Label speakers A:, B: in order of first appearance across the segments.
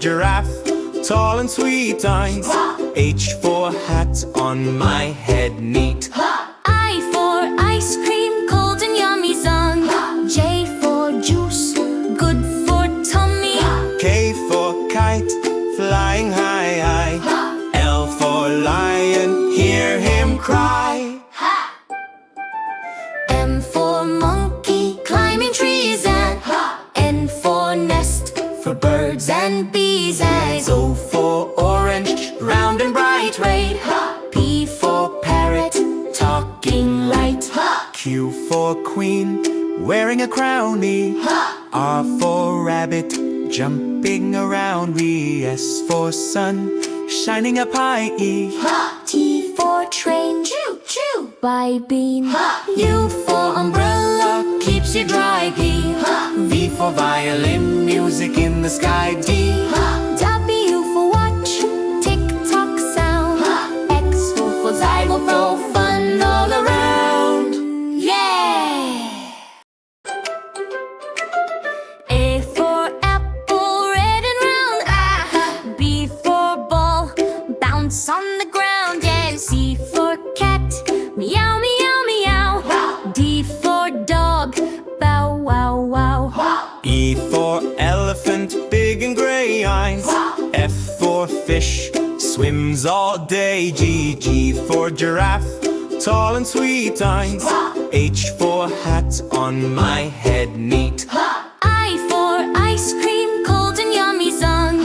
A: giraffe, tall and sweet eyes. H for hat, on my head neat.
B: I for ice cream, cold and yummy zung. J for juice, good for tummy.
A: K for kite, flying high, high. L for lion, hear him cry.
B: M for monkey, climbing trees. And N for nest, for birds and bees. And
A: O for orange, round and bright red.
B: P for parrot, talking light.
A: Q for queen, wearing a crown. E. R for rabbit, jumping around. E. S for sun, shining up high. E.
B: T for train, choo choo, by bean. U for umbrella, keeps you dry. P.
A: V for violin, music in the sky. D.
B: W for watch, tick tock sound. X for xylophone, fun all around. Yeah! A for apple, red and round. B for ball, bounce on the ground. Yeah. C for cat, meow meow meow. D for dog, bow wow wow.
A: E for elephant, big and gray eyes. F for fish, swims all day. G for giraffe, tall and sweet eyes. H for hat, on my head neat.
B: I for ice cream, cold and yummy zung.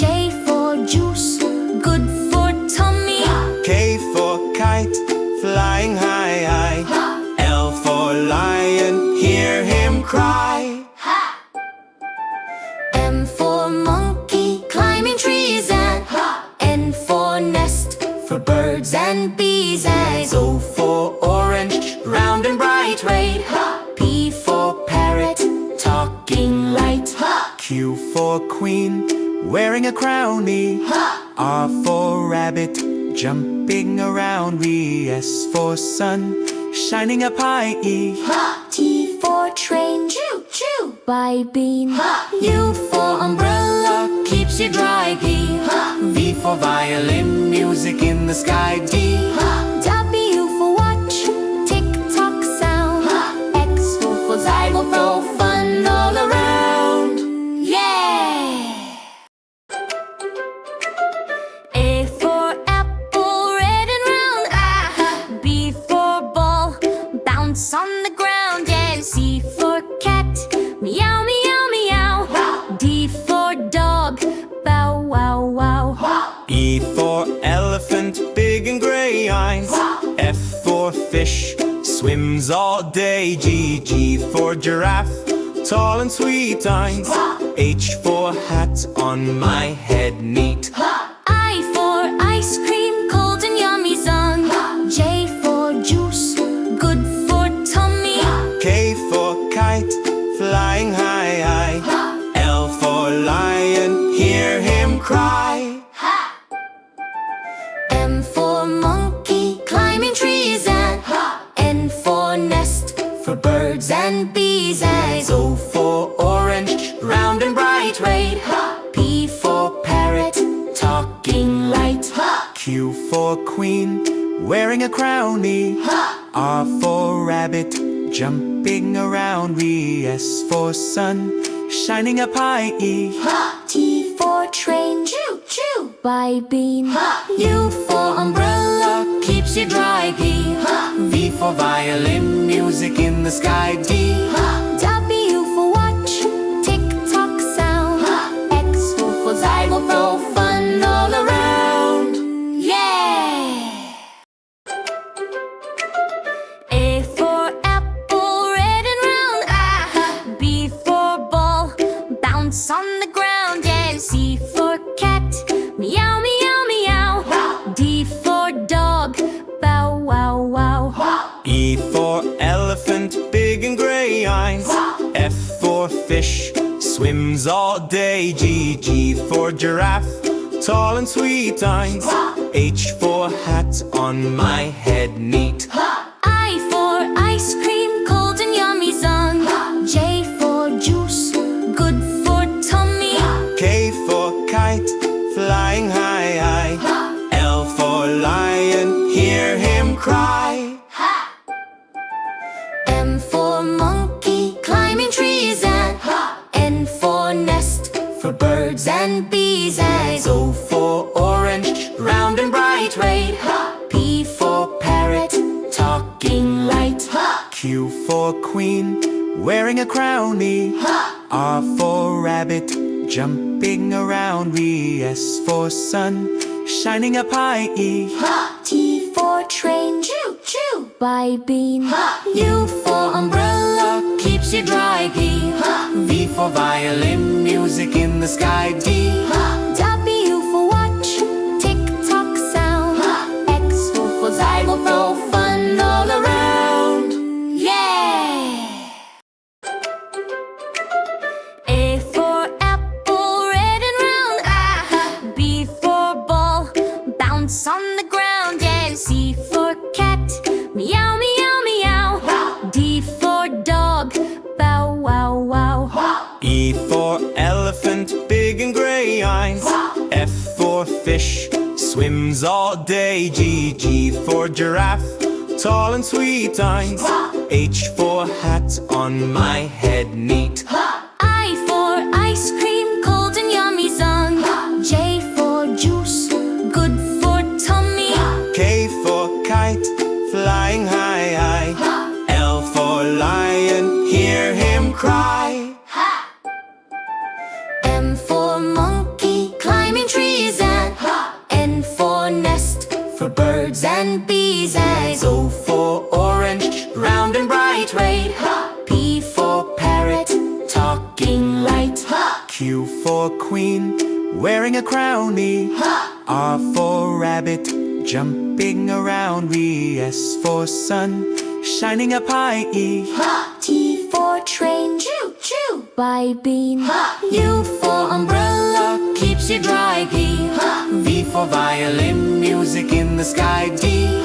B: J for juice, good for tummy.
A: K for kite, flying high, high. L for lion, hear him cry.
B: M for monkey, climbing trees. And N for nest, for birds and bees. And
A: O for orange, round and bright red.
B: P for parrot, talking light.
A: Q for queen, wearing a crown. E. R for rabbit, jumping around. E. S for sun, shining up high. E.
B: T for train, choo choo, by bean. U for umbrella, keeps you dry. P.
A: V for violin, music in the sky. D.
B: W for watch, tick tock sound. X for xylophone, fun all around. Yeah! A for apple, red and round. B for ball, bounce on the ground. Yeah. C for cat, meow meow meow. D for dog, bow wow wow.
A: E for elephant, big and gray eyes. F for fish, swims all day. G for giraffe, tall and sweet eyes. H for hat, on my head neat.
B: I for ice cream, cold and yummy zung. J for juice, good for tummy.
A: K for kite, flying high, high. L for lion, hear him cry.
B: M for monkey, climbing trees. And N for nest, for birds and bees. And
A: O for orange, round and bright red.
B: P for parrot, talking light.
A: Q for queen, wearing a crown. E. R for rabbit, jumping around. E. S for sun, shining up high. E.
B: T for train, choo choo, by bean. U for umbrella, keeps you dry. P.
A: V for violin, music in the sky. D.
B: W for watch, tick tock sound. X for xylophone, fun all around. Yeah! A for apple, red and round. B for ball, bounce on the ground. Yeah. C for cat, meow meow meow. D for dog, bow wow wow.
A: E for elephant, big and gray eyes. F for fish, swims all day. G for giraffe, tall and sweet eyes. H for hat, on my head neat.
B: I for ice cream, cold and yummy zung. J for juice, good for tummy.
A: K for kite, Q for queen, wearing a crown. E. R for rabbit, jumping around. E. S for sun, shining up high. E.
B: T for train, choo choo, by bean. U for umbrella, keeps you dry. P.
A: V for violin, music in the sky. D.
B: W for watch, tick tock sound. X for xylophone, fun all around. Yeah! A for apple, red and round. B for ball, bounce on the ground. Yeah. C for cat, meow meow meow. D for dog, bow wow wow.
A: E for elephant, big and gray eyes. F for fish, swims all day. G for giraffe, tall and sweet eyes. H for hat, on my head neat.
B: I for ice cream, cold and yummy zung. J for juice, good for tummy.
A: K for kite, flying high. L for lion, hear him cry.
B: M for monkey, climbing trees. And N for nest, for birds and bees. And
A: O for orange, round and bright. Red.
B: P for parrot, talking light.
A: Q for queen, wearing a crown. E. R for rabbit, jumping around. E. S for sun, shining up high. E.
B: T for train, choo choo, by bean. U for umbrella, keeps you dry. P.
A: V for violin, music in the sky. D.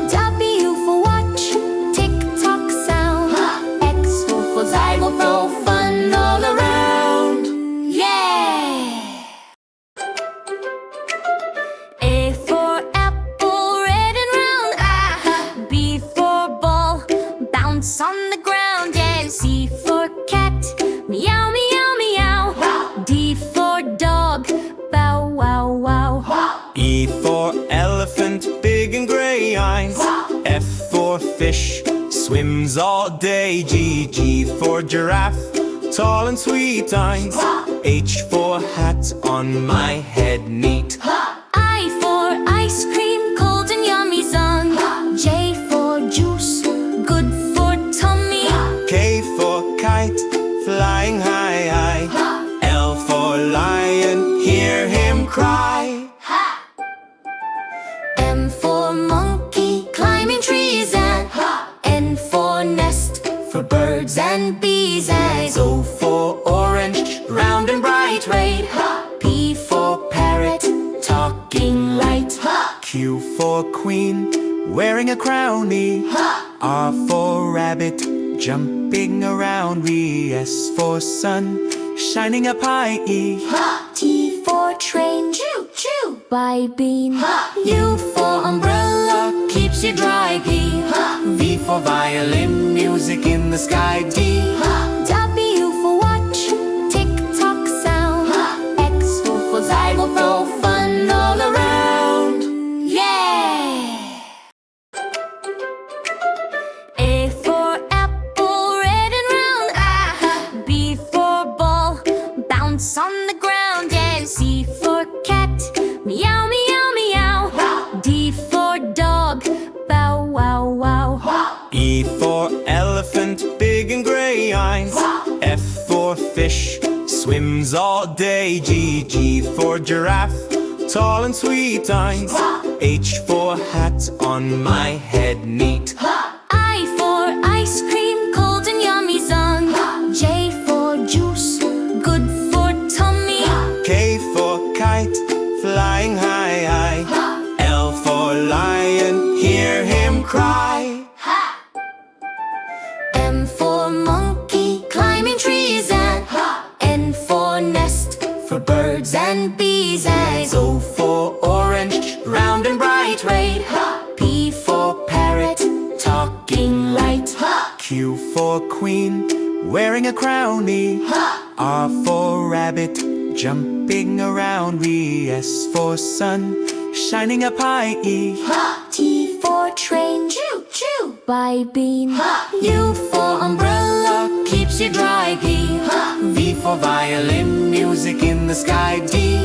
B: W for watch, tick tock sound. X for xylophone, fun all around. Yeah! A for apple, red and round. B for ball, bounce on the ground. Yeah. C for cat, meow meow meow. D for dog, bow wow wow.
A: E for elephant, big and gray eyes. F for fish, swims all day. G for giraffe, tall and sweet eyes. H for hat, on my head neat.
B: I for ice cream, cold and yummy zung. J for juice, good for tummy.
A: K for kite, flying high. L for lion, hear him cry.
B: M for monkey, climbing trees. And N for nest, for birds and bees. And
A: O for orange, round and bright. Red.
B: P for parrot, talking light.
A: Q for queen, wearing a crown. E. R for rabbit, jumping around. E. S for sun, shining up high. E.
B: T for train, choo choo, by bean. U for umbrella, keeps you dry. P.
A: V for violin, music in the sky. D.
B: W for watch, tick tock sound. X for xylophone, fun all around. Yeah! A for apple, red and round. B for ball, bounce on the ground. Yeah. C for cat, meow meow meow. D for dog, bow wow wow.
A: E for elephant, big and gray eyes. F for fish, swims all day. G for giraffe, tall and sweet eyes. H for hat, on my head neat.
B: I for ice cream, cold and yummy zung. J for juice, good for tummy.
A: K for kite, flying high. L for lion, hear him cry.
B: M for monkey, climbing trees. And N for nest, for birds and bees. And
A: O for orange, round and bright. Red.
B: P for parrot, talking light.
A: Q for queen, wearing a crown. E. R for rabbit, jumping around. E. S for sun, shining up high. E.
B: T for train, choo choo, by bean.
A: U for umbrella, keeps you dry. V for violin, music in the sky. D